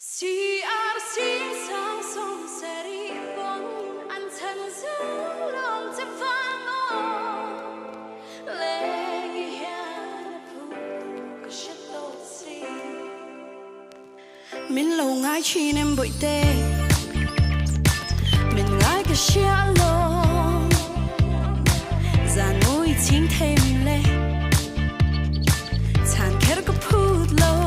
Si ar xin sang song seri bong an thân dấu lòngจะฟังโอเลกิเฮียพูก็ชัดโตสิ mình lâu ngái chi nem bội tê mình ngái cái xia lo già nuôi chính thêm lệ chhan khét có phút lâu